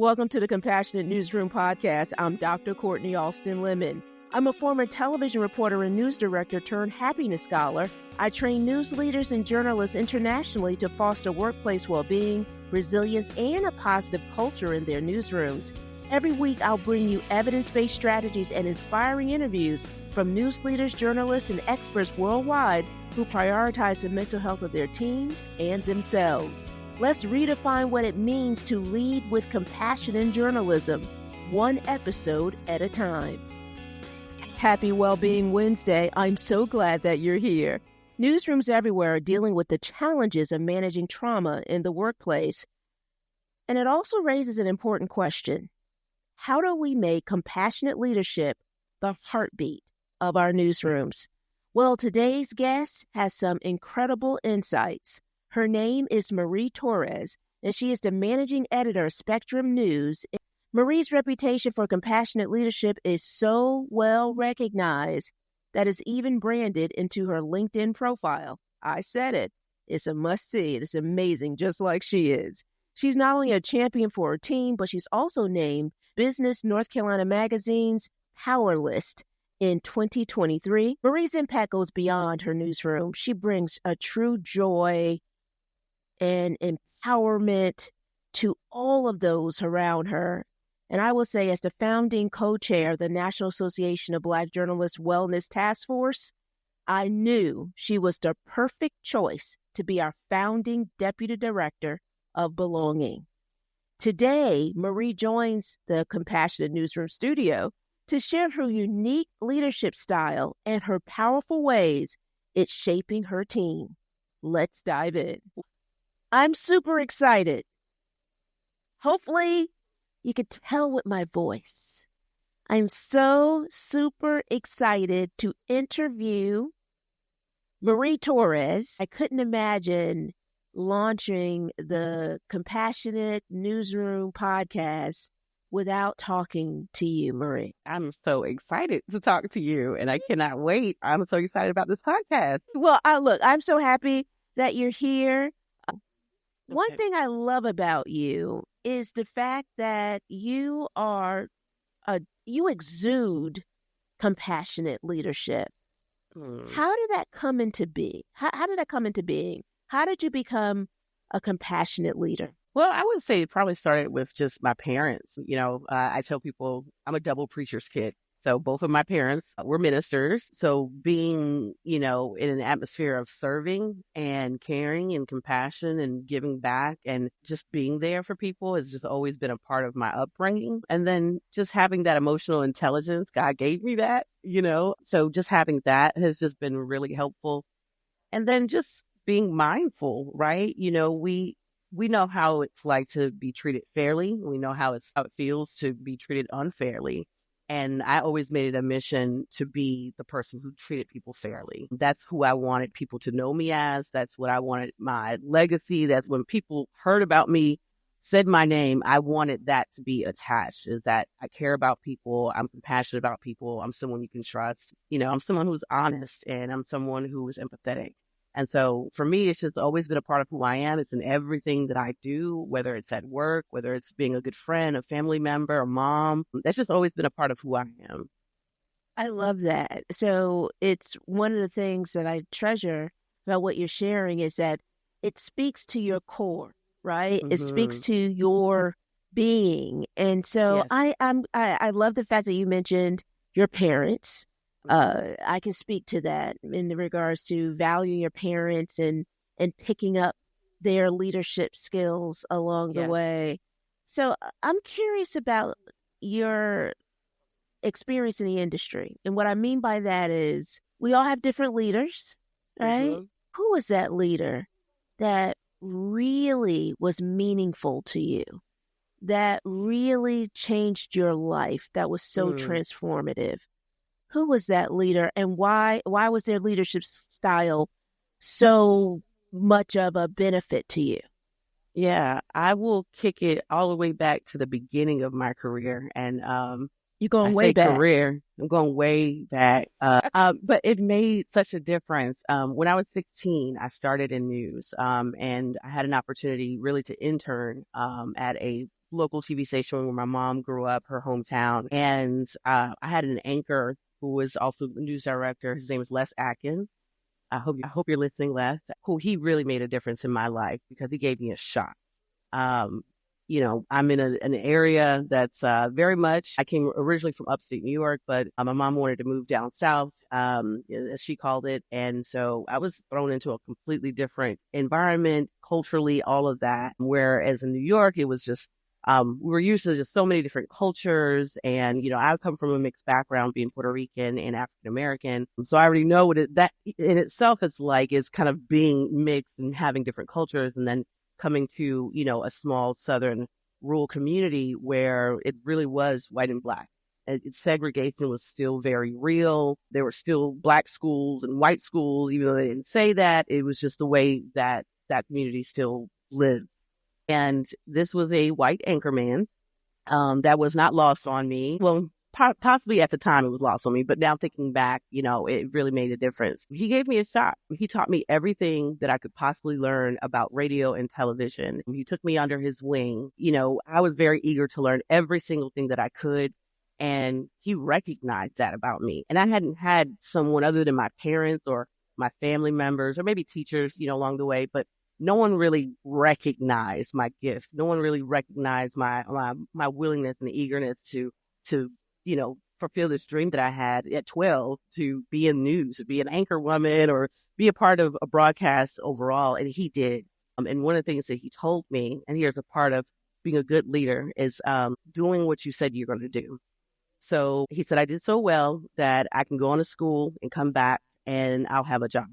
Welcome to the Compassionate Newsroom podcast. I'm Dr. Kortni Lemon. I'm a former television reporter and news director turned happiness scholar. I train news leaders and journalists internationally to foster workplace well-being, resilience, and a positive culture in their newsrooms. Every week, I'll bring you evidence-based strategies and inspiring interviews from news leaders, journalists, and experts worldwide who prioritize the mental health of their teams and themselves. Let's redefine what it means to lead with compassion in journalism, one episode at a time. Happy Wellbeing Wednesday. I'm so glad that you're here. Newsrooms everywhere are dealing with the challenges of managing trauma in the workplace. And it also raises an important question. How do we make compassionate leadership the heartbeat of our newsrooms? Well, today's guest has some incredible insights. Her name is Marie Torres, and she is the managing editor of Spectrum News. Marie's reputation for compassionate leadership is so well recognized that it's even branded into her LinkedIn profile. I said it. It's a must-see. It's amazing, just like she is. She's not only a champion for her team, but she's also named Business North Carolina Magazine's Power List in 2023. Marie's impact goes beyond her newsroom. She brings a true joy and empowerment to all of those around her. And I will say, as the founding co-chair of the National Association of Black Journalists Wellness Task Force, I knew she was the perfect choice to be our founding deputy director of belonging. Today, Marie joins the Compassionate Newsroom studio to share her unique leadership style and her powerful ways it's shaping her team. Let's dive in. I'm super excited. Hopefully, you could tell with my voice. I'm so super excited to interview Marie Torres. I couldn't imagine launching the Compassionate Newsroom podcast without talking to you, Marie. I'm so excited to talk to you, and I cannot wait. I'm so excited about this podcast. Well, I'm so happy that you're here. One thing I love about you is the fact that you exude compassionate leadership. How did that come into being? How did that come into being? How did you become a compassionate leader? Well, I would say it probably started with just my parents. I tell people I'm a double preacher's kid. So both of my parents were ministers. So being, in an atmosphere of serving and caring and compassion and giving back and just being there for people has just always been a part of my upbringing. And then just having that emotional intelligence, God gave me that, so just having that has just been really helpful. And then just being mindful, right? We know how it's like to be treated fairly. We know how it feels to be treated unfairly. And I always made it a mission to be the person who treated people fairly. That's who I wanted people to know me as. That's what I wanted my legacy. That's when people heard about me, said my name, I wanted that to be attached, is that I care about people. I'm compassionate about people. I'm someone you can trust. I'm someone who's honest, and I'm someone who is empathetic. And so for me, it's just always been a part of who I am. It's in everything that I do, whether it's at work, whether it's being a good friend, a family member, a mom. That's just always been a part of who I am. I love that. So it's one of the things that I treasure about what you're sharing is that it speaks to your core, right? Mm-hmm. It speaks to your being. And so yes. I love the fact that you mentioned your parents. I can speak to that in regards to valuing your parents and picking up their leadership skills along the way. So I'm curious about your experience in the industry. And what I mean by that is we all have different leaders, right? Mm-hmm. Who was that leader that really was meaningful to you, that really changed your life, that was so transformative? Who was that leader, and why was their leadership style so much of a benefit to you? Yeah, I will kick it all the way back to the beginning of my career. And you're going way back. I'm going way back. But it made such a difference. When I was 16, I started in news, and I had an opportunity really to intern at a local TV station where my mom grew up, her hometown. And I had an anchor who was also the news director. His name is Les Atkins. I hope you're listening, Les. Who he really made a difference in my life because he gave me a shot. Um, I'm in an area that's very much, I came originally from upstate New York, but my mom wanted to move down south, as she called it. And so I was thrown into a completely different environment, culturally, all of that. Whereas in New York, it was just, we were used to just so many different cultures. And, I come from a mixed background being Puerto Rican and African American. So I already know what that in itself is like, is kind of being mixed and having different cultures. And then coming to, a small southern rural community where it really was white and black. And segregation was still very real. There were still black schools and white schools, even though they didn't say that. It was just the way that that community still lived. And this was a white anchorman that was not lost on me. Well, possibly at the time it was lost on me, but now thinking back, it really made a difference. He gave me a shot. He taught me everything that I could possibly learn about radio and television. He took me under his wing. I was very eager to learn every single thing that I could. And he recognized that about me. And I hadn't had someone other than my parents or my family members or maybe teachers, along the way, but no one really recognized my gift. No one really recognized my willingness and eagerness to fulfill this dream that I had at 12 to be in news, to be an anchor woman or be a part of a broadcast overall. And he did. And one of the things that he told me, and here's a part of being a good leader, is doing what you said you're going to do. So he said, I did so well that I can go on to school and come back and I'll have a job.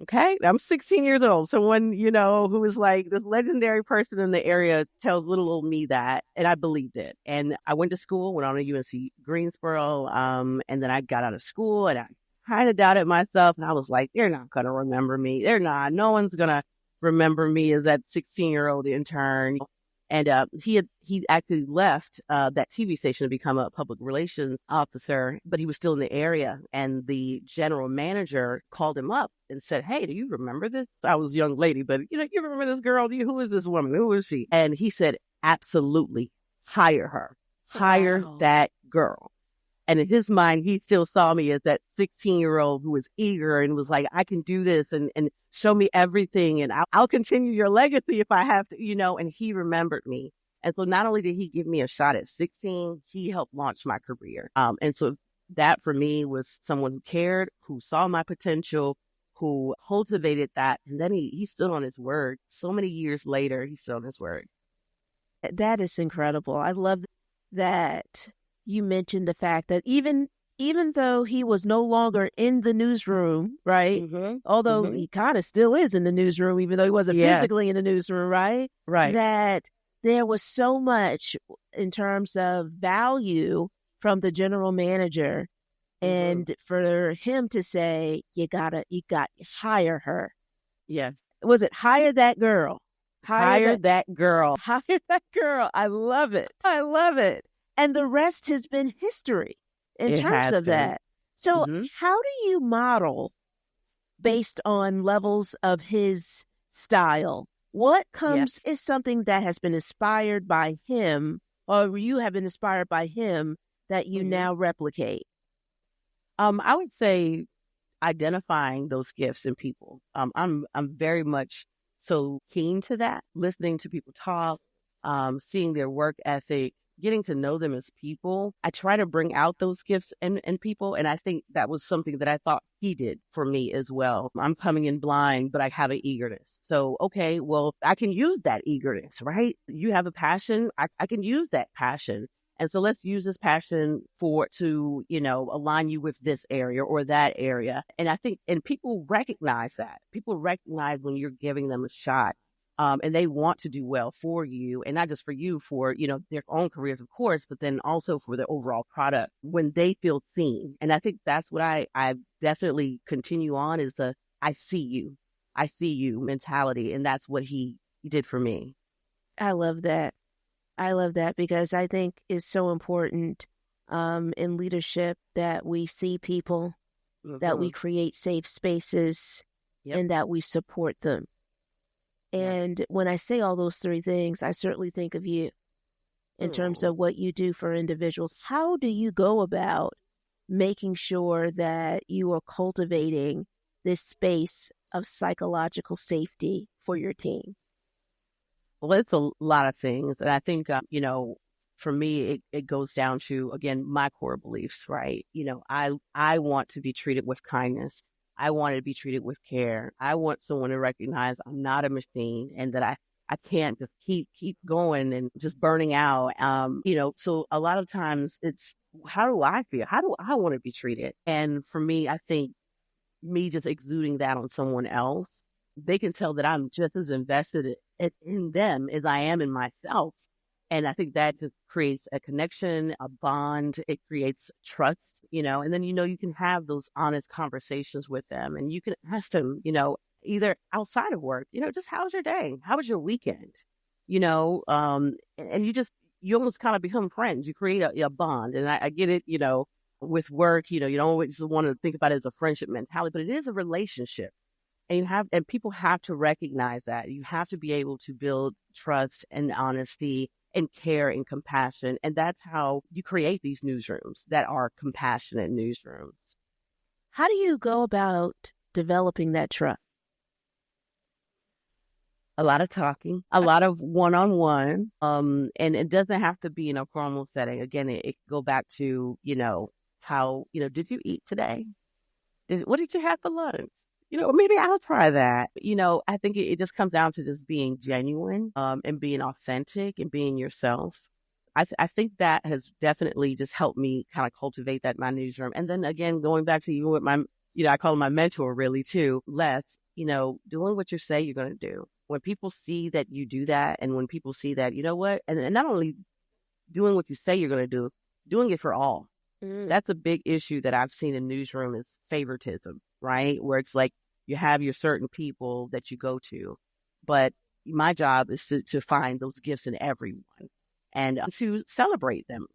Okay, I'm 16 years old. Someone, who is like this legendary person in the area tells little old me that, and I believed it. And I went to school, went on to UNC Greensboro, and then I got out of school and I kind of doubted myself. And I was like, they're not going to remember me. They're not. No one's going to remember me as that 16-year-old intern. And he actually left that TV station to become a public relations officer, but he was still in the area. And the general manager called him up and said, hey, do you remember this? I was a young lady, but you remember this girl? Who is this woman? Who is she? And he said, absolutely, hire her. Hire that girl. And in his mind, he still saw me as that 16-year-old who was eager and was like, I can do this and show me everything. And I'll continue your legacy if I have to, and he remembered me. And so not only did he give me a shot at 16, he helped launch my career. And so that for me was someone who cared, who saw my potential, who cultivated that. And then he stood on his word. So many years later, he stood on his word. That is incredible. I love that you mentioned the fact that even though he was no longer in the newsroom, right? Mm-hmm. Although he kind of still is in the newsroom, even though he wasn't physically in the newsroom, right? Right. That there was so much in terms of value from the general manager. And for him to say, you got hire her. Yes. Was it hire that girl? Hire that girl. Hire that girl. I love it. I love it. And the rest has been history in terms of that. So how do you model based on levels of his style? What comes is something that has been inspired by him, or you have been inspired by him that you now replicate? I would say identifying those gifts in people. I'm very much so keen to that, listening to people talk, seeing their work ethic, getting to know them as people. I try to bring out those gifts in people. And I think that was something that I thought he did for me as well. I'm coming in blind, but I have an eagerness. So, okay, well, I can use that eagerness, right? You have a passion. I can use that passion. And so let's use this passion to align you with this area or that area. And I think, and people recognize that. People recognize when you're giving them a shot. And they want to do well for you, and not just for you, for, their own careers, of course, but then also for the overall product when they feel seen. And I think that's what I definitely continue on is the I see you mentality. And that's what he did for me. I love that. I love that because I think it's so important in leadership that we see people, that we create safe spaces, and that we support them. And when I say all those three things, I certainly think of you in terms of what you do for individuals. How do you go about making sure that you are cultivating this space of psychological safety for your team? Well, it's a lot of things. And I think, for me, it goes down to, again, my core beliefs, right? I want to be treated with kindness. I want to be treated with care. I want someone to recognize I'm not a machine and that I can't just keep going and just burning out. So a lot of times it's, how do I feel? How do I want to be treated? And for me, I think me just exuding that on someone else, they can tell that I'm just as invested in them as I am in myself. And I think that just creates a connection, a bond. It creates trust, and then, you can have those honest conversations with them and you can ask them, either outside of work, just how's your day? How was your weekend? And you almost kind of become friends. You create a bond. And I get it, with work, you don't always want to think about it as a friendship mentality, but it is a relationship. And people have to recognize that. You have to be able to build trust and honesty and care and compassion. And that's how you create these newsrooms that are compassionate newsrooms. How do you go about developing that trust? A lot of talking, a lot of one-on-one. And it doesn't have to be in a formal setting. Again, it can go back to, how, did you eat today? What did you have for lunch? Maybe I'll try that. I think it just comes down to just being genuine, and being authentic and being yourself. I think that has definitely just helped me kind of cultivate that in my newsroom. And then again, going back to you with my, I call him my mentor really too, Les, doing what you say you're going to do. When people see that you do that, and when people see that, and not only doing what you say you're going to do, doing it for all. That's a big issue that I've seen in newsroom is favoritism, right? Where it's like you have your certain people that you go to, but my job is to find those gifts in everyone and to celebrate them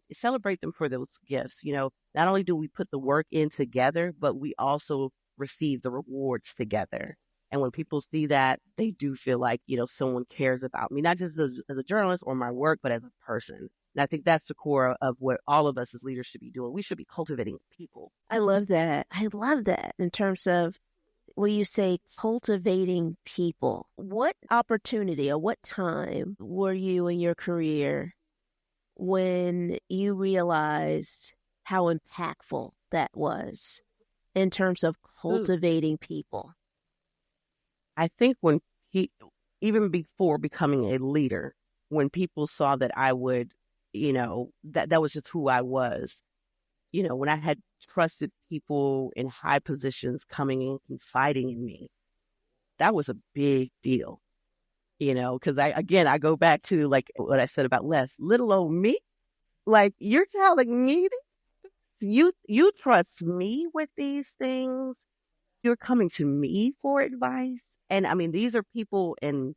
for those gifts. Not only do we put the work in together, but we also receive the rewards together. And when people see that, they do feel like, someone cares about me, not just as a journalist or my work, but as a person. And I think that's the core of what all of us as leaders should be doing. We should be cultivating people. I love that. In terms of when you say cultivating people, what opportunity or what time were you in your career when you realized how impactful that was in terms of cultivating people? I think even before becoming a leader, when people saw that I would, that was just who I was, when I had trusted people in high positions coming in, confiding in me, that was a big deal, because I go back to like what I said about Les, little old me, like you're telling me you trust me with these things. You're coming to me for advice. And I mean, these are people in,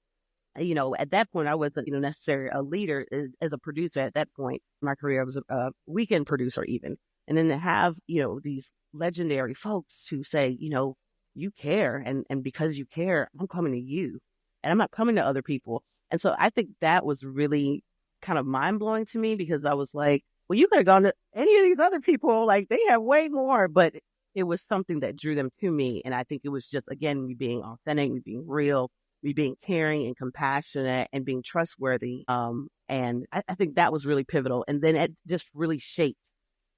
at that point, I wasn't, necessarily a leader as a producer at that point in my career. I was a weekend producer even. And then to have, these legendary folks who say, you care. And because you care, I'm coming to you and I'm not coming to other people. And so I think that was really kind of mind blowing to me because I was like, well, you could have gone to any of these other people. Like they have way more, but it was something that drew them to me. And I think it was just, again, me being authentic, me being real, me being caring and compassionate and being trustworthy. And I think that was really pivotal. And then it just really shaped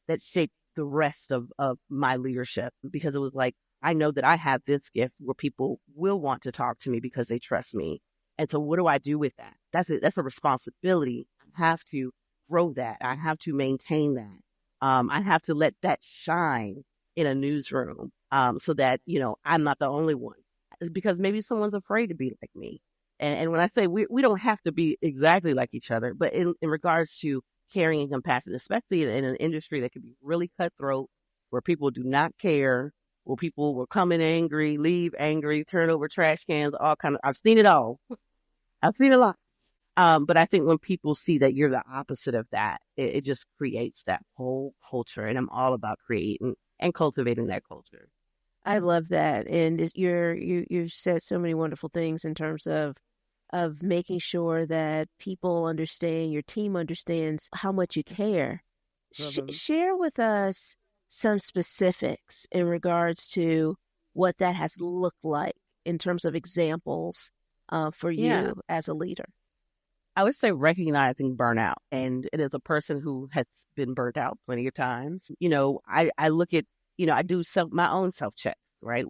the rest of my leadership because it was like, I know that I have this gift where people will want to talk to me because they trust me. And so what do I do with that? That's a responsibility. I have to grow that. I have to maintain that. I have to let that shine in a newsroom, so that, I'm not the only one because maybe someone's afraid to be like me. And when I say we don't have to be exactly like each other, but in regards to caring and compassion, especially in an industry that can be really cutthroat, where people do not care, where people will come in angry, leave angry, turn over trash cans, all kind of, I've seen it all. I've seen a lot. But I think when people see that you're the opposite of that, it just creates that whole culture. And I'm all about creating and cultivating that culture. I love that. And you've said so many wonderful things in terms of of making sure that people understand, your team understands how much you care. Share with us some specifics in regards to what that has looked like in terms of examples for you as a leader. I would say recognizing burnout. And it is a person who has been burnt out plenty of times. I look at, I do my own self-checks, right?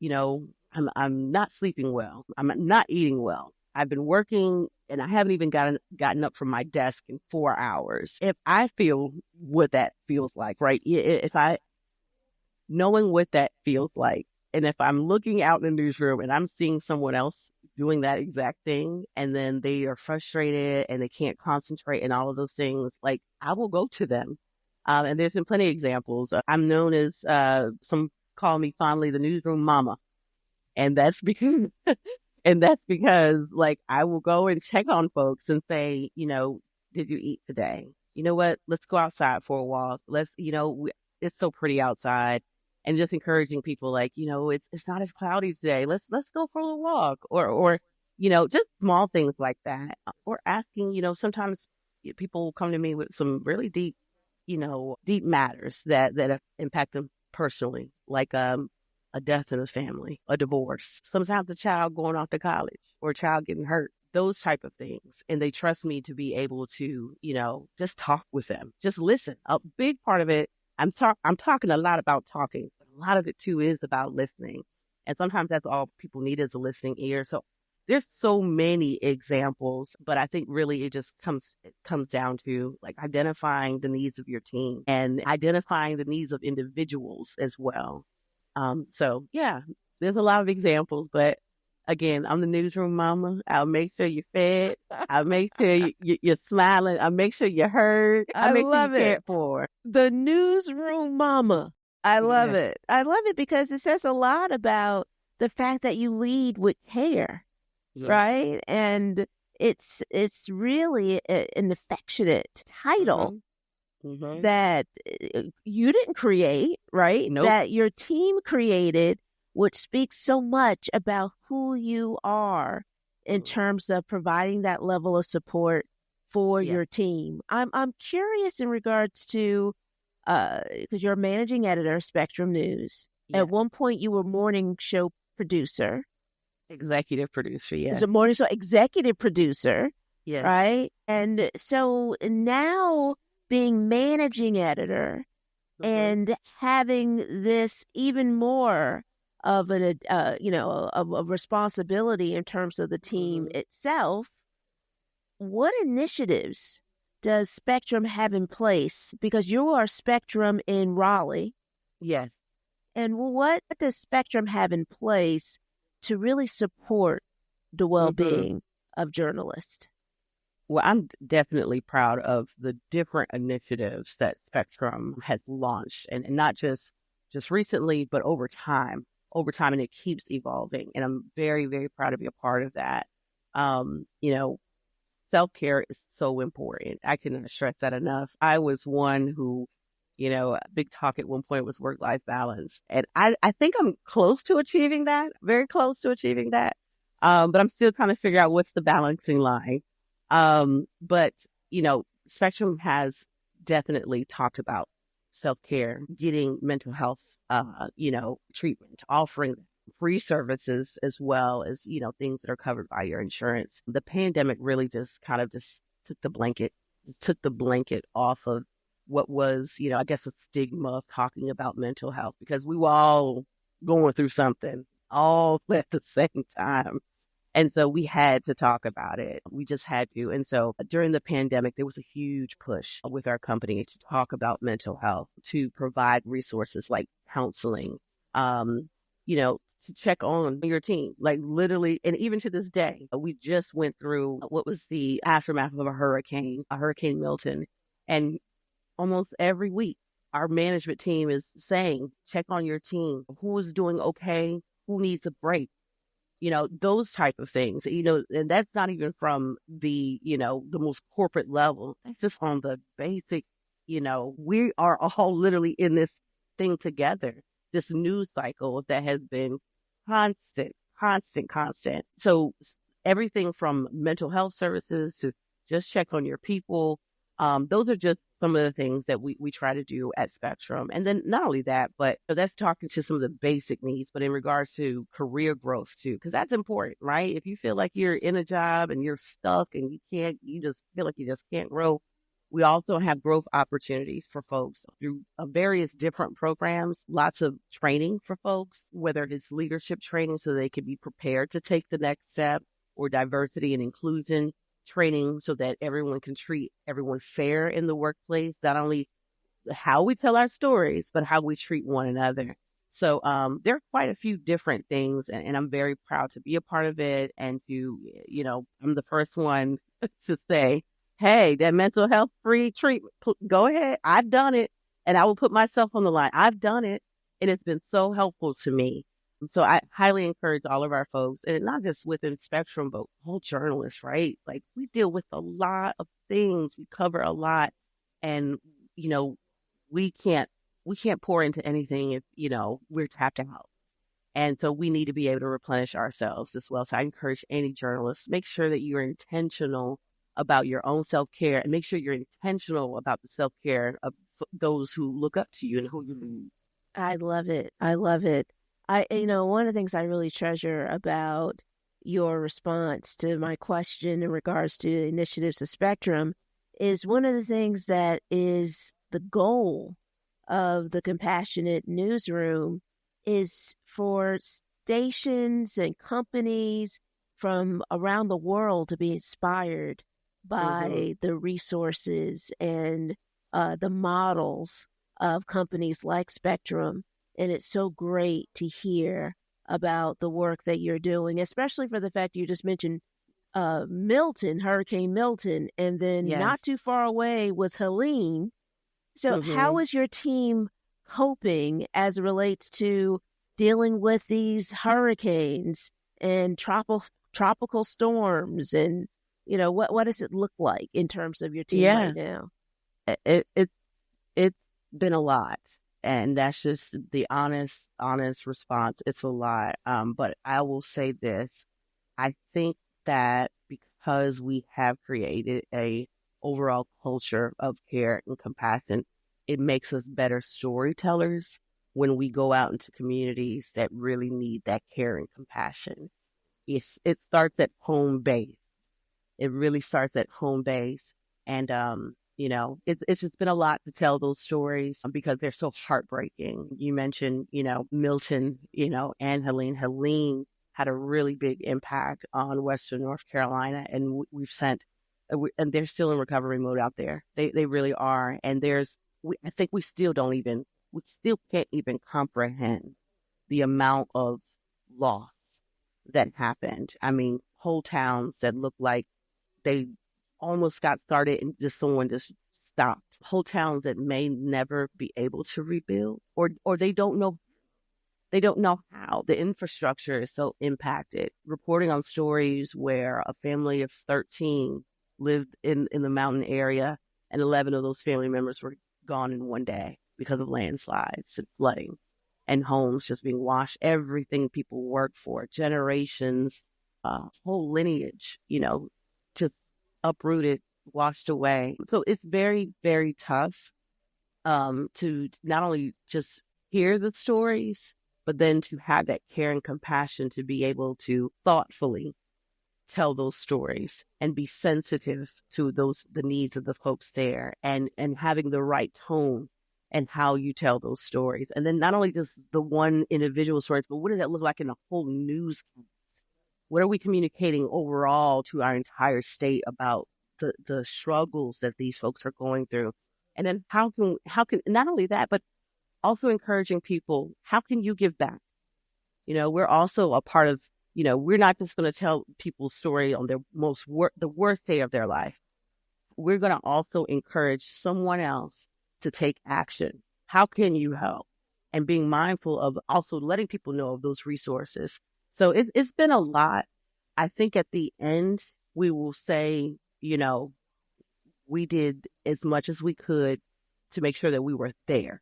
I'm not sleeping well. I'm not eating well. I've been working and I haven't even gotten up from my desk in 4 hours. If I feel what that feels like, right? Knowing what that feels like, and if I'm looking out in the newsroom and I'm seeing someone else doing that exact thing, and then they are frustrated and they can't concentrate and all of those things, like I will go to them. And there's been plenty of examples. I'm known as, some call me fondly, the newsroom mama. And that's because, like, I will go and check on folks and say, did you eat today? You know what? Let's go outside for a walk. It's so pretty outside. And just encouraging people, like, it's not as cloudy today. Let's go for a walk, or just small things like that. Or asking, sometimes people come to me with some really deep matters that impact them personally, like a death in a family, a divorce, sometimes a child going off to college or a child getting hurt, those type of things. And they trust me to be able to, just talk with them, just listen. A big part of it, I'm talking a lot about talking, but a lot of it too is about listening. And sometimes that's all people need is a listening ear. So there's so many examples, but I think really it comes down to like identifying the needs of your team and identifying the needs of individuals as well. So yeah, there's a lot of examples, but again, I'm the newsroom mama. I'll make sure you're fed. I'll make sure you're smiling. I'll make sure you're heard. I'll make sure you're cared for. The newsroom mama. I love it. I love it because it says a lot about the fact that you lead with care, right? And it's really an affectionate title that you didn't create, right? Nope. That your team created, which speaks so much about who you are in terms of providing that level of support for your team. I'm curious in regards to, because you're a managing editor of Spectrum News. Yes. At one point, you were morning show producer. Executive producer, yeah. So morning show executive producer, right? And so now being managing editor and having this even more of a responsibility in terms of the team itself, what initiatives does Spectrum have in place? Because you are Spectrum in Raleigh. Yes. And what does Spectrum have in place to really support the well-being of journalists? Well, I'm definitely proud of the different initiatives that Spectrum has launched, and not just recently, but over time, and it keeps evolving. And I'm very, very proud to be a part of that. Self-care is so important. I cannot stress that enough. I was one who, a big talk at one point was work-life balance. And I think I'm close to achieving that, very close to achieving that. But I'm still trying to figure out what's the balancing line. But Spectrum has definitely talked about self-care, getting mental health, treatment, offering free services as well as, things that are covered by your insurance. The pandemic really just kind of took the blanket off of what was, I guess a stigma of talking about mental health, because we were all going through something all at the same time. And so we had to talk about it. We just had to. And so during the pandemic, there was a huge push with our company to talk about mental health, to provide resources like counseling, to check on your team, like literally. And even to this day, we just went through what was the aftermath of a Hurricane Milton. And almost every week, our management team is saying, check on your team. Who is doing okay? Who needs a break? Those type of things, and that's not even from the, the most corporate level. That's just on the basic, we are all literally in this thing together, this news cycle that has been constant. So everything from mental health services to just check on your people. Those are just some of the things that we try to do at Spectrum. And then not only that, but that's talking to some of the basic needs, but in regards to career growth too, because that's important, right? If you feel like you're in a job and you're stuck and you just feel like you just can't grow, we also have growth opportunities for folks through various different programs, lots of training for folks, whether it's leadership training so they can be prepared to take the next step, or diversity and inclusion training so that everyone can treat everyone fair in the workplace, not only how we tell our stories, but how we treat one another. So there are quite a few different things, and I'm very proud to be a part of it. And to, I'm the first one to say, hey, that mental health free treatment, go ahead. I've done it, and I will put myself on the line. I've done it, and it's been so helpful to me. So I highly encourage all of our folks, and not just within Spectrum, but all journalists, right? Like, we deal with a lot of things. We cover a lot, and, we can't pour into anything if, we're tapped out. And so we need to be able to replenish ourselves as well. So I encourage any journalists, make sure that you're intentional about your own self-care, and make sure you're intentional about the self-care of those who look up to you and who you lead. I love it. I love it. One of the things I really treasure about your response to my question in regards to initiatives of Spectrum is one of the things that is the goal of the Compassionate Newsroom is for stations and companies from around the world to be inspired by the resources and the models of companies like Spectrum. And it's so great to hear about the work that you're doing, especially for the fact you just mentioned Hurricane Milton, and then not too far away was Helene. So how is your team coping as it relates to dealing with these hurricanes and tropical storms? And, what does it look like in terms of your team right now? It's been a lot. And that's just the honest response. It's a lot. But I will say this. I think that because we have created a overall culture of care and compassion, it makes us better storytellers when we go out into communities that really need that care and compassion. It starts at home base. It really starts at home base. And, it's just been a lot to tell those stories because they're so heartbreaking. You mentioned, Milton, and Helene. Helene had a really big impact on Western North Carolina, and we've sent, and they're still in recovery mode out there. They really are. And I think we still can't even comprehend the amount of loss that happened. I mean, whole towns that look like they almost got started and someone just stopped. Whole towns that may never be able to rebuild, or they don't know how. The infrastructure is so impacted. Reporting on stories where a family of 13 lived in the mountain area, and 11 of those family members were gone in one day because of landslides and flooding, and homes just being washed. Everything people worked for, generations, whole lineage, just uprooted, washed away. So it's very, very tough to not only just hear the stories, but then to have that care and compassion to be able to thoughtfully tell those stories and be sensitive to the needs of the folks there, and having the right tone and how you tell those stories. And then not only just the one individual stories, but what does that look like in a whole newscast? What are we communicating overall to our entire state about the struggles that these folks are going through? And then how can not only that, but also encouraging people, how can you give back? We're also a part of, we're not just going to tell people's story on their the worst day of their life. We're going to also encourage someone else to take action. How can you help? And being mindful of also letting people know of those resources. So it's been a lot. I think at the end, we will say, we did as much as we could to make sure that we were there.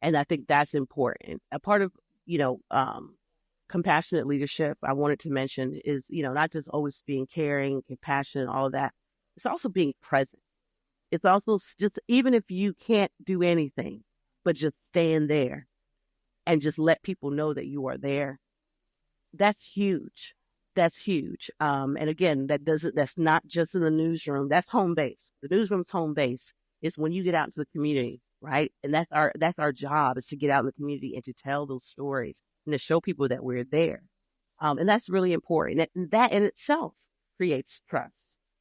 And I think that's important. A part of, compassionate leadership I wanted to mention is, not just always being caring, compassionate, all of that. It's also being present. It's also just, even if you can't do anything, but just stand there and just let people know that you are there. That's huge. That's huge. And again, that's not just in the newsroom. That's home base. The newsroom's home base is when you get out into the community, right? And that's our job, is to get out in the community and to tell those stories and to show people that we're there. And that's really important. And that in itself creates trust.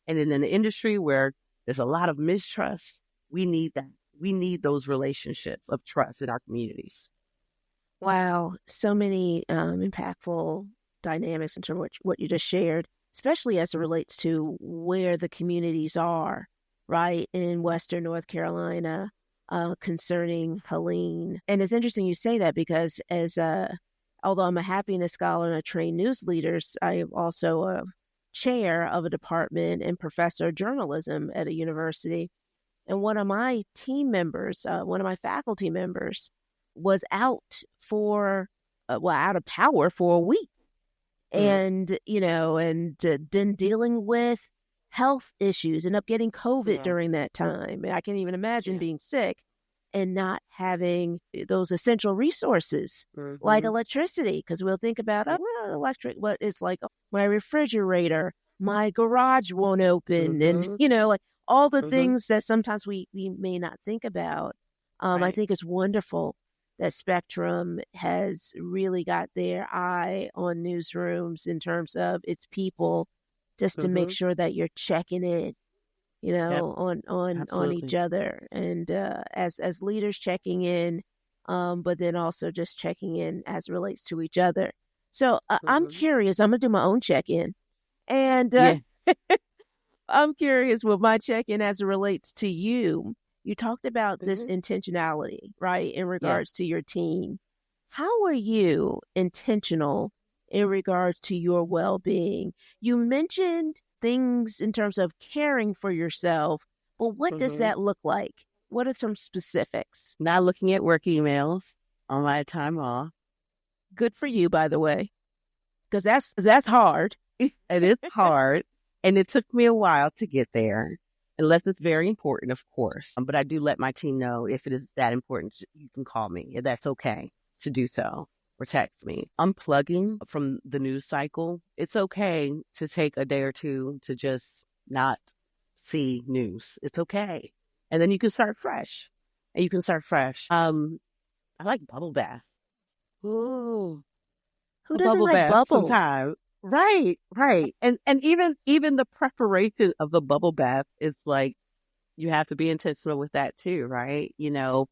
And in an industry where there's a lot of mistrust, we need that. We need those relationships of trust in our communities. Wow. So many impactful dynamics in terms of what you just shared, especially as it relates to where the communities are, right, in Western North Carolina, concerning Helene. And it's interesting you say that, because although I'm a happiness scholar and a trained news leader, I am also a chair of a department and professor of journalism at a university. And one of my team members, one of my faculty members, was out out of power for a week. And, then dealing with health issues, ended up getting COVID during that time. And I can't even imagine being sick and not having those essential resources like electricity, because we'll think about, electric, but it's like my refrigerator, my garage won't open, and, like all the things that sometimes we may not think about. I think it's wonderful that Spectrum has really got their eye on newsrooms in terms of its people, just to make sure that you're checking in, on each other, and as leaders checking in, but then also just checking in as it relates to each other. So I'm curious. I'm gonna do my own check-in, and I'm curious with my check-in as it relates to you. You talked about this intentionality, right, in regards to your team. How are you intentional in regards to your well-being? You mentioned things in terms of caring for yourself, but what does that look like? What are some specifics? Not looking at work emails on my time off. Good for you, by the way, because that's hard. It is hard, and it took me a while to get there. Unless it's very important, of course. But I do let my team know, if it is that important, you can call me. That's okay to do so, or text me. Unplugging from the news cycle. It's okay to take a day or two to just not see news. It's okay. And then you can start fresh. I like bubble bath. Ooh. Who doesn't like bubbles? Sometimes. Right. And even the preparation of the bubble bath is like, you have to be intentional with that too, right?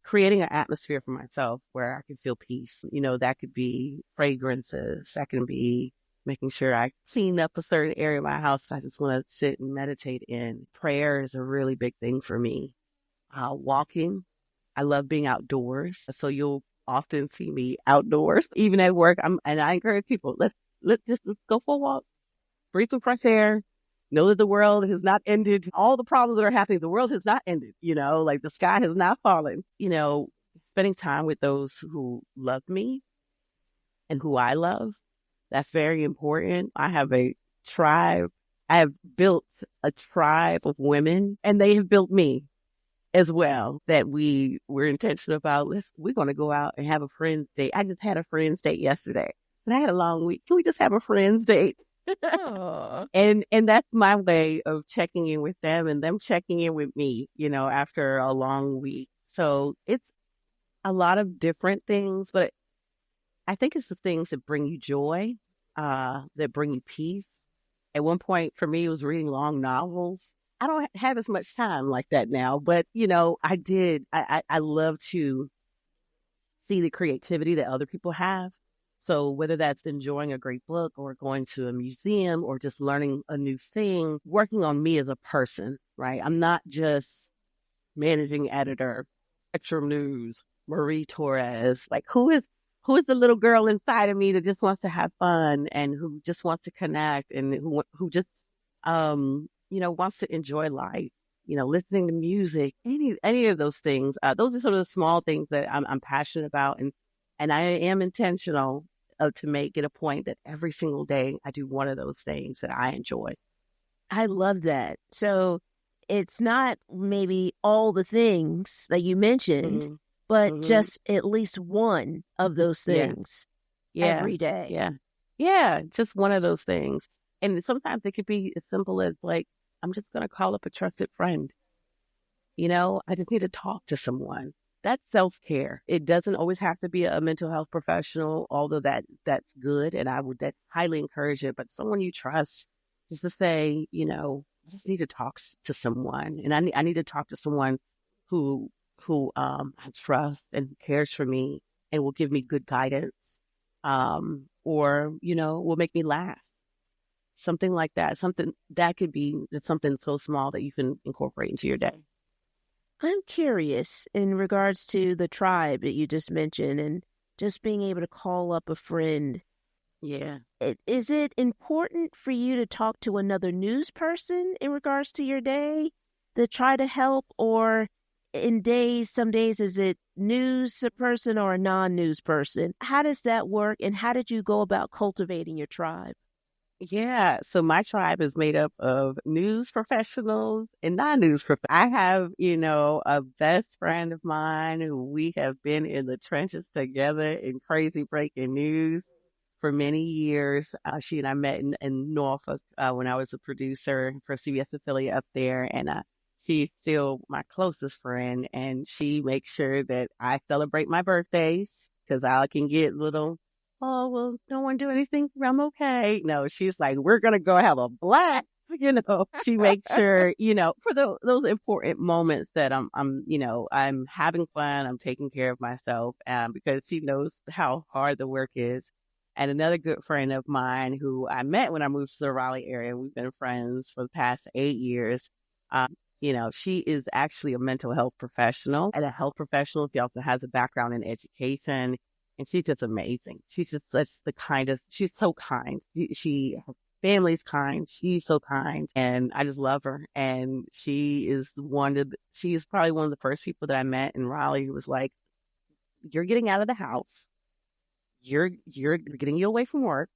Creating an atmosphere for myself where I can feel peace. That could be fragrances. That can be making sure I clean up a certain area of my house that I just want to sit and meditate in. Prayer is a really big thing for me. Walking. I love being outdoors. So you'll often see me outdoors, even at work. And I encourage people, let's go for a walk, breathe some fresh air, know that the world has not ended. All the problems that are happening, the world has not ended, like the sky has not fallen. Spending time with those who love me and who I love, that's very important. I have a tribe. I have built a tribe of women, and they have built me as well, that we're intentional about. We're going to go out and have a friend's date. I just had a friend's date yesterday. And I had a long week. Can we just have a friend's date? And that's my way of checking in with them, and them checking in with me, after a long week. So it's a lot of different things, but I think it's the things that bring you joy, that bring you peace. At one point for me, it was reading long novels. I don't have as much time like that now, but I did. I love to see the creativity that other people have. So whether that's enjoying a great book or going to a museum or just learning a new thing, working on me as a person, right? I'm not just managing editor, Spectrum News, Marie Torres. Like, who is the little girl inside of me that just wants to have fun and who just wants to connect and who just, wants to enjoy life, listening to music, any of those things. Those are some of the small things that I'm passionate about. And I am intentional to make it a point that every single day I do one of those things that I enjoy. I love that. So it's not maybe all the things that you mentioned, Mm-hmm. but Mm-hmm. just at least one of those Yeah. things Yeah. every day. Yeah. Yeah. Just one of those things. And sometimes it could be as simple as like, I'm just going to call up a trusted friend. I just need to talk to someone. That's self-care. It doesn't always have to be a mental health professional, although that's good. And I would highly encourage it, but someone you trust, just to say, I just need to talk to someone. And I need to talk to someone who, I trust and cares for me and will give me good guidance. Or, will make me laugh. Something like that. Something that could be something so small that you can incorporate into your day. I'm curious in regards to the tribe that you just mentioned and just being able to call up a friend. Yeah. Is it important for you to talk to another news person in regards to your day to try to help? Or some days, is it news person or a non-news person? How does that work? And how did you go about cultivating your tribe? Yeah. So my tribe is made up of news professionals and non-news professionals. I have, a best friend of mine who we have been in the trenches together in crazy breaking news for many years. She and I met in Norfolk when I was a producer for CBS affiliate up there. And she's still my closest friend. And she makes sure that I celebrate my birthdays because I can get little, oh, well, no one do anything. I'm okay. No, she's like, we're going to go have a blast. She makes sure, for those important moments that I'm having fun. I'm taking care of myself, because she knows how hard the work is. And another good friend of mine who I met when I moved to the Raleigh area, we've been friends for the past 8 years. She is actually a mental health professional and a health professional. She also has a background in education, and she's just amazing. She's just she's so kind. Her family's kind. She's so kind, and I just love her. And she's probably one of the first people that I met in Raleigh who was like, "You're getting out of the house. You're getting you away from work.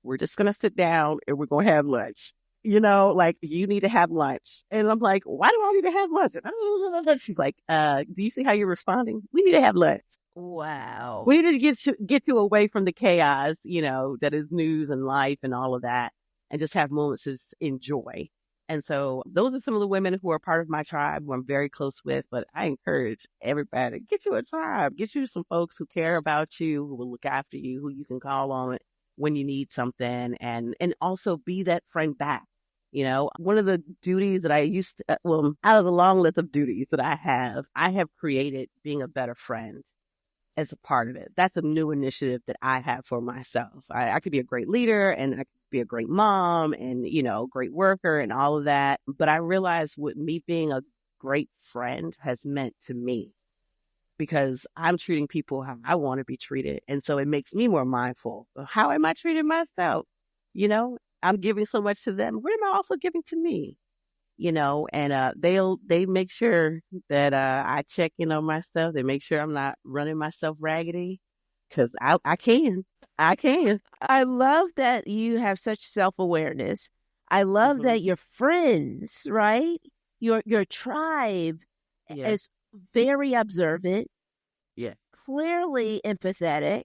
We're just going to sit down and we're going to have lunch. Like you need to have lunch." And I'm like, "Why do I need to have lunch?" She's like, "Do you see how you're responding? We need to have lunch. Wow. We need to get you away from the chaos, that is news and life and all of that, and just have moments to enjoy." And so those are some of the women who are part of my tribe who I'm very close with. But I encourage everybody, get you a tribe, get you some folks who care about you, who will look after you, who you can call on when you need something, and also be that friend back. One of the duties that I used to, out of the long list of duties that I have created being a better friend as a part of it. That's a new initiative that I have for myself. I could be a great leader and I could be a great mom and, great worker and all of that. But I realized what me being a great friend has meant to me, because I'm treating people how I want to be treated. And so it makes me more mindful of how am I treating myself? I'm giving so much to them. What am I also giving to me? And they make sure that I check in on myself. They make sure I'm not running myself raggedy, because I can. I love that you have such self-awareness. I love Mm-hmm. that your friends, right? Your tribe Yeah. is very observant, Yeah. clearly empathetic.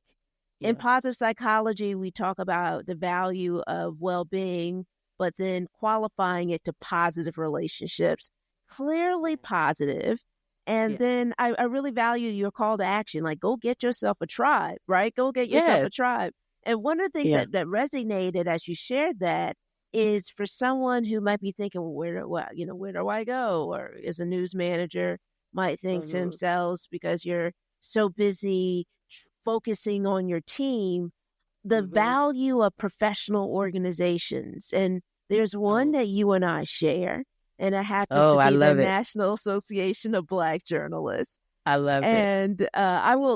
In Yeah. positive psychology, we talk about the value of well-being, but then qualifying it to positive relationships. Clearly positive. And Yeah. then I really value your call to action, like go get yourself a tribe, right? Go get yourself Yes. a tribe. And one of the things Yeah. that resonated as you shared that is for someone who might be thinking, well, where do I go? Or as a news manager might think to Mm-hmm. themselves, because you're so busy focusing on your team, the Mm-hmm. value of professional organizations. And there's one Oh. that you and I share, and it happens Oh, to I be the love it. National Association of Black Journalists. I love it. And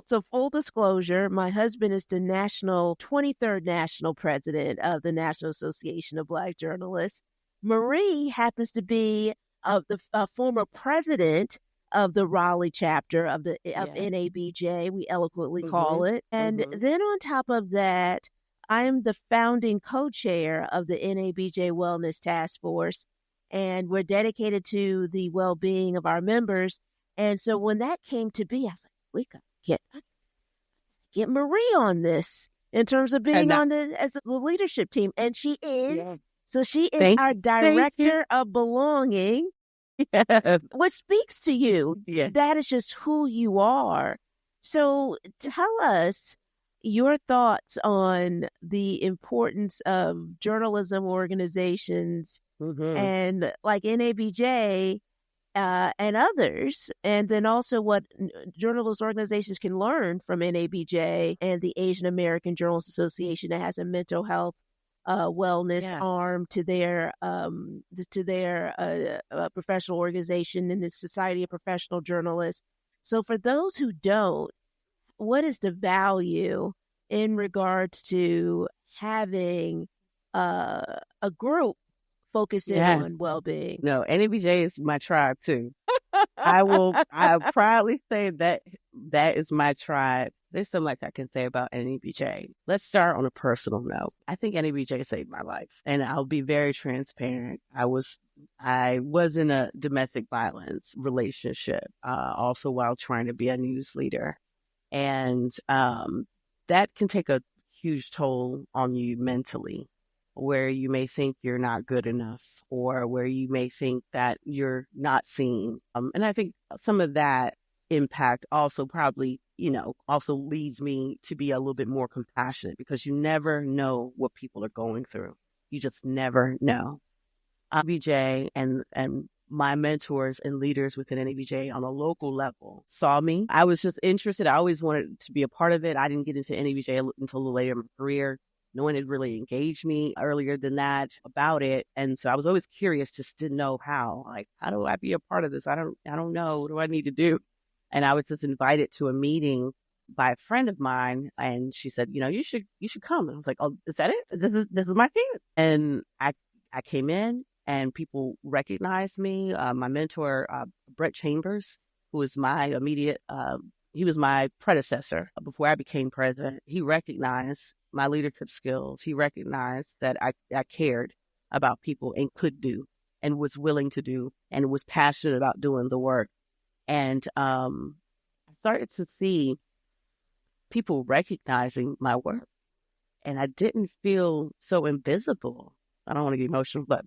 so full disclosure, my husband is the 23rd national president of the National Association of Black Journalists. Marie happens to be the former president of the Raleigh chapter of NABJ, we eloquently call it. And then on top of that, I am the founding co-chair of the NABJ Wellness Task Force, and we're dedicated to the well-being of our members. And so when that came to be, I was like, we got to get Marie on this in terms of being on as the leadership team. And she is. Yeah. So she is our director of belonging, which speaks to you. Yeah. That is just who you are. So tell us your thoughts on the importance of journalism organizations and like NABJ and others, and then also what journalist organizations can learn from NABJ and the Asian American Journalists Association that has a mental health wellness arm to their professional organization and the Society of Professional Journalists. So for those who don't, what is the value in regards to having a group focusing on well-being? No, NABJ is my tribe too. I proudly say that is my tribe. There's so much I can say about NABJ. Let's start on a personal note. I think NABJ saved my life, and I'll be very transparent. I was in a domestic violence relationship, also while trying to be a news leader. And that can take a huge toll on you mentally, where you may think you're not good enough, or where you may think that you're not seen. And I think some of that impact also probably, also leads me to be a little bit more compassionate, because you never know what people are going through. You just never know. NABJ and my mentors and leaders within NABJ on a local level saw me. I was just interested. I always wanted to be a part of it. I didn't get into NABJ until a little later in my career. No one had really engaged me earlier than that about it. And so I was always curious, just didn't know how. Like, how do I be a part of this? I don't know. What do I need to do? And I was just invited to a meeting by a friend of mine, and she said, you should come. And I was like, oh, is that it? This is my chance. And I came in, and people recognized me. My mentor, Brett Chambers, who was my immediate, he was my predecessor before I became president. He recognized my leadership skills. He recognized that I cared about people and could do and was willing to do and was passionate about doing the work. And I started to see people recognizing my work, and I didn't feel so invisible. I don't want to get emotional, but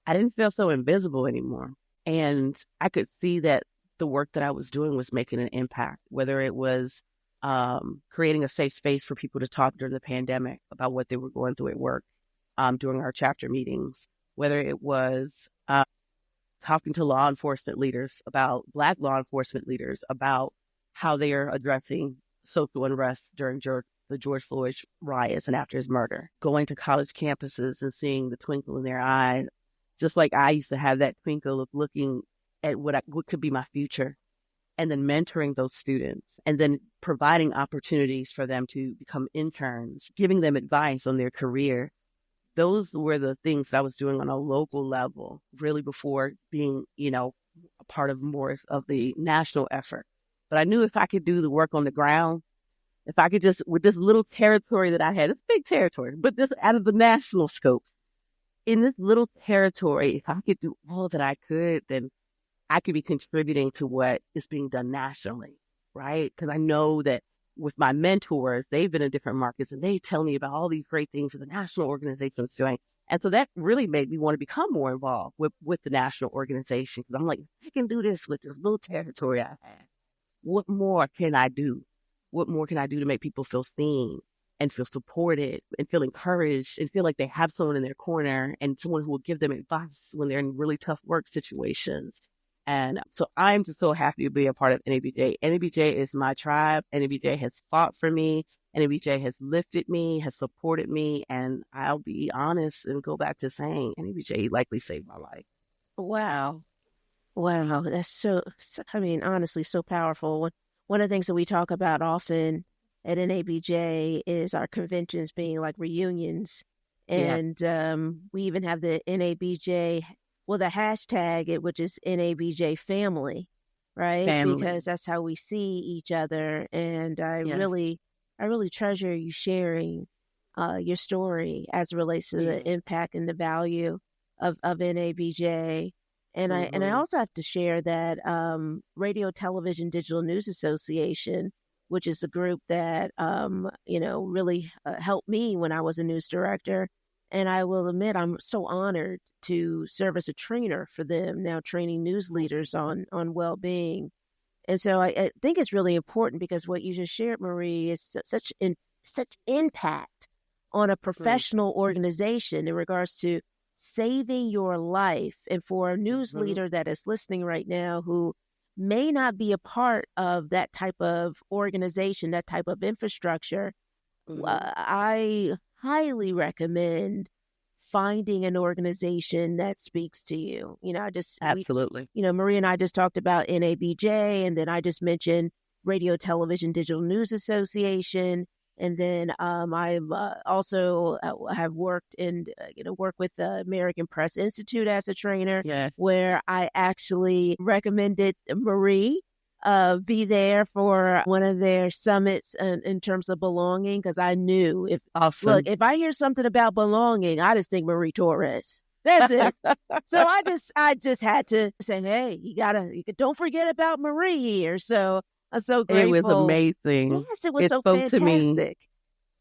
I didn't feel so invisible anymore. And I could see that the work that I was doing was making an impact, whether it was creating a safe space for people to talk during the pandemic about what they were going through at work during our chapter meetings, whether it was talking to law enforcement leaders about Black law enforcement leaders about how they are addressing social unrest during the George Floyd riots and after his murder, going to college campuses and seeing the twinkle in their eye, just like I used to have that twinkle of looking at what could be my future, and then mentoring those students, and then providing opportunities for them to become interns, giving them advice on their career. Those were the things that I was doing on a local level, really before being, a part of more of the national effort. But I knew if I could do the work on the ground, if I could just, with this little territory that I had, it's a big territory, but this out of the national scope, in this little territory, if I could do all that I could, then I could be contributing to what is being done nationally, right? Because I know that with my mentors, they've been in different markets, and they tell me about all these great things that the national organization is doing. And so that really made me want to become more involved with the national organization. Because I'm like, I can do this with this little territory I have. What more can I do? What more can I do to make people feel seen and feel supported and feel encouraged and feel like they have someone in their corner and someone who will give them advice when they're in really tough work situations? And so I'm just so happy to be a part of NABJ. NABJ is my tribe. NABJ has fought for me. NABJ has lifted me, has supported me. And I'll be honest and go back to saying NABJ likely saved my life. Wow. Wow. That's honestly, so powerful. One of the things that we talk about often at NABJ is our conventions being like reunions. And we even have the NABJ, the hashtag, which is NABJ family. right? Family. Because that's how we see each other. And I Yes. really treasure you sharing your story as it relates to the Yeah. impact and the value of NABJ. And I Mm-hmm. also have to share that Radio Television Digital News Association, which is a group that really helped me when I was a news director. And I will admit, I'm so honored to serve as a trainer for them now, training news leaders on well being. And so I think it's really important because what you just shared, Marie, is such impact on a professional organization in regards to saving your life. And for a news Mm-hmm. leader that is listening right now who may not be a part of that type of organization, that type of infrastructure, Mm-hmm. I highly recommend finding an organization that speaks to you. Absolutely. Marie and I just talked about NABJ, and then I just mentioned Radio Television Digital News Association. And then I've also have worked work with the American Press Institute as a trainer, Yes. where I actually recommended Marie be there for one of their summits in terms of belonging, because I knew Awesome. if I hear something about belonging, I just think Marie Torres. That's it. So I just had to say, hey, don't forget about Marie here. So I'm so It was grateful. amazing. Yes, it was It so spoke to me. fantastic.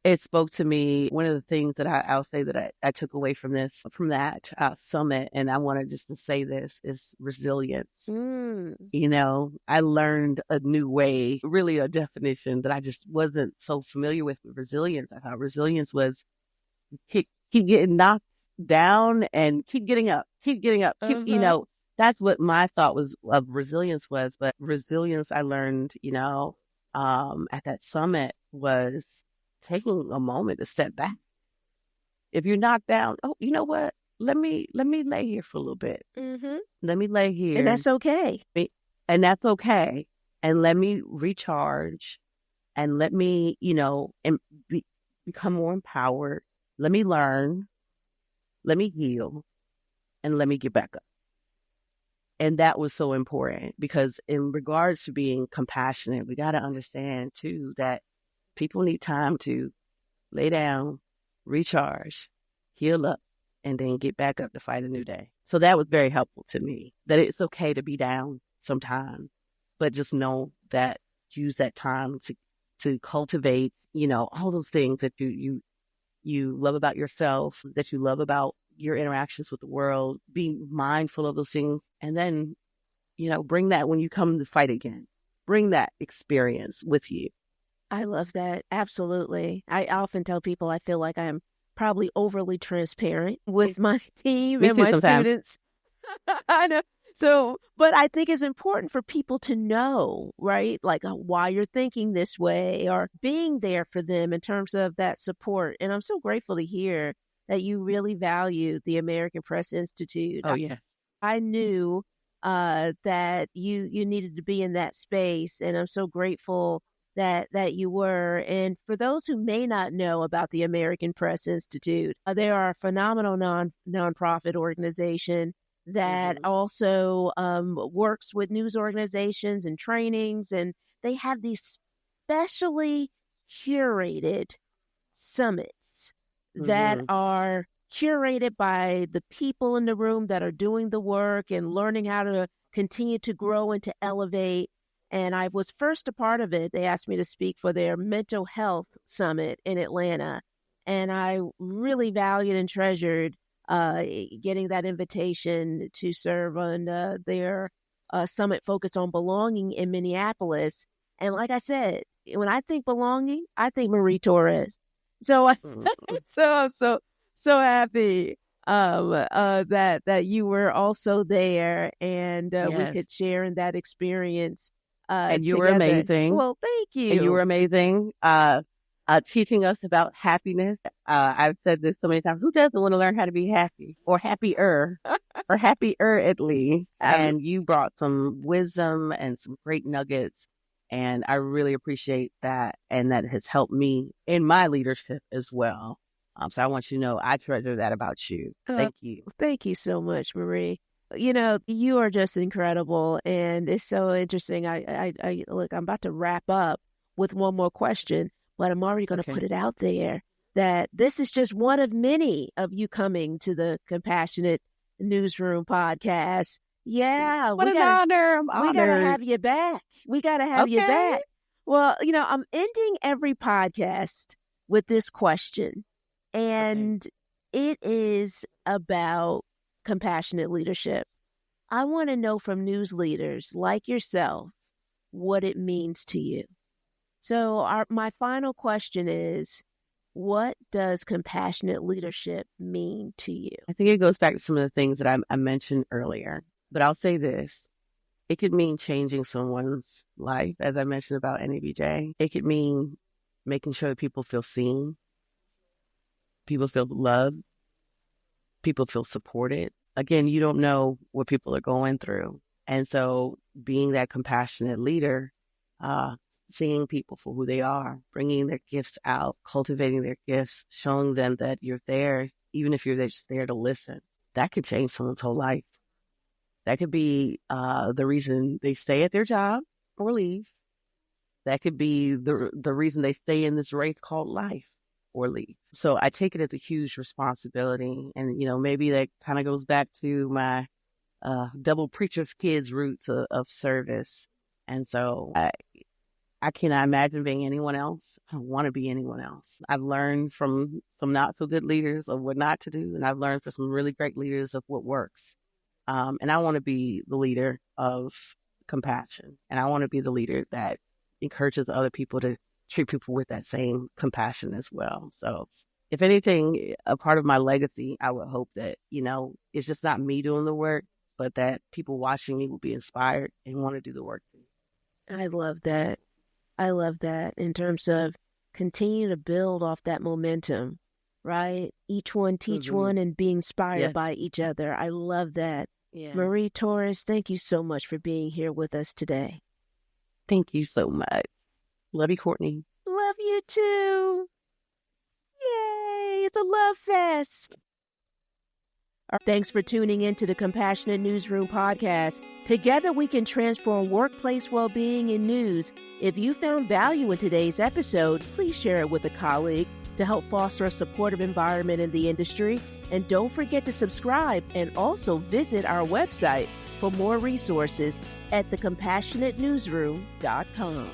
It spoke to me. One of the things that I'll say that I took away from that summit, and I wanted just to say this, is resilience. Mm. I learned a new way, really a definition that I just wasn't so familiar with resilience. I thought resilience was keep getting knocked down and keep getting up, that's what my thought was of resilience was. But resilience, I learned, at that summit, was taking a moment to step back. If you're knocked down, oh, you know what? Let me lay here for a little bit. Mm-hmm. Let me lay here. And that's okay. And that's okay. And let me recharge, and let me, become more empowered. Let me learn. Let me heal, and let me get back up. And that was so important, because in regards to being compassionate, we got to understand too that people need time to lay down, recharge, heal up, and then get back up to fight a new day. So that was very helpful to me, that it's okay to be down sometimes, but just know that use that time to cultivate, all those things that you love about yourself, that you love about your interactions with the world. Be mindful of those things, and then, bring that when you come to fight again. Bring that experience with you. I love that. Absolutely. I often tell people I feel like I'm probably overly transparent with my team Me and too my sometimes. students. I know. So, but I think it's important for people to know, right? Like why you're thinking this way, or being there for them in terms of that support. And I'm so grateful to hear that you really value the American Press Institute. Oh, yeah. I knew that you needed to be in that space, and I'm so grateful that you were. And for those who may not know about the American Press Institute, they are a phenomenal nonprofit organization that also works with news organizations and trainings, and they have these specially curated summits that are curated by the people in the room that are doing the work and learning how to continue to grow and to elevate. And I was first a part of it. They asked me to speak for their mental health summit in Atlanta. And I really valued and treasured getting that invitation to serve on their summit focused on belonging in Minneapolis. And like I said, when I think belonging, I think Marie Torres. So, so I'm so happy that you were also there, and we could share in that experience. And you together. were amazing. Well, thank you. And you were amazing. Teaching us about happiness. I've said this so many times. Who doesn't want to learn how to be happy, or happier, or happier at least? And you brought some wisdom and some great nuggets. And I really appreciate that. And that has helped me in my leadership as well. So I want you to know I treasure that about you. Thank you. Thank you so much, Marie. You are just incredible, and it's so interesting. Look, I'm about to wrap up with one more question, but I'm already going to put it out there that this is just one of many of you coming to the Compassionate Newsroom podcast. Yeah, what an honor! I'm honored. We got to have you back. We got to have you back. Well, I'm ending every podcast with this question, and it is about compassionate leadership. I want to know from news leaders like yourself what it means to you. So my final question is, what does compassionate leadership mean to you? I think it goes back to some of the things that I mentioned earlier, but I'll say this. It could mean changing someone's life, as I mentioned about NABJ. It could mean making sure that people feel seen, people feel loved, people feel supported. Again, you don't know what people are going through. And so being that compassionate leader, seeing people for who they are, bringing their gifts out, cultivating their gifts, showing them that you're there, even if you're just there to listen, that could change someone's whole life. That could be the reason they stay at their job or leave. That could be the reason they stay in this race called life or leave. So I take it as a huge responsibility. And, maybe that kind of goes back to my double preacher's kids roots of service. And so I cannot imagine being anyone else. I don't want to be anyone else. I've learned from some not so good leaders of what not to do. And I've learned from some really great leaders of what works. And I want to be the leader of compassion. And I want to be the leader that encourages other people to treat people with that same compassion as well. So if anything, a part of my legacy, I would hope that, it's just not me doing the work, but that people watching me will be inspired and want to do the work too. I love that. I love that in terms of continue to build off that momentum, right? Each one teach one and be inspired by each other. I love that. Yeah. Marie Torres, thank you so much for being here with us today. Thank you so much. Love you, Kortni. Love you too. Yay, it's a love fest. Thanks for tuning in to the Compassionate Newsroom podcast. Together we can transform workplace well-being in news. If you found value in today's episode, please share it with a colleague to help foster a supportive environment in the industry. And don't forget to subscribe and also visit our website for more resources at thecompassionatenewsroom.com.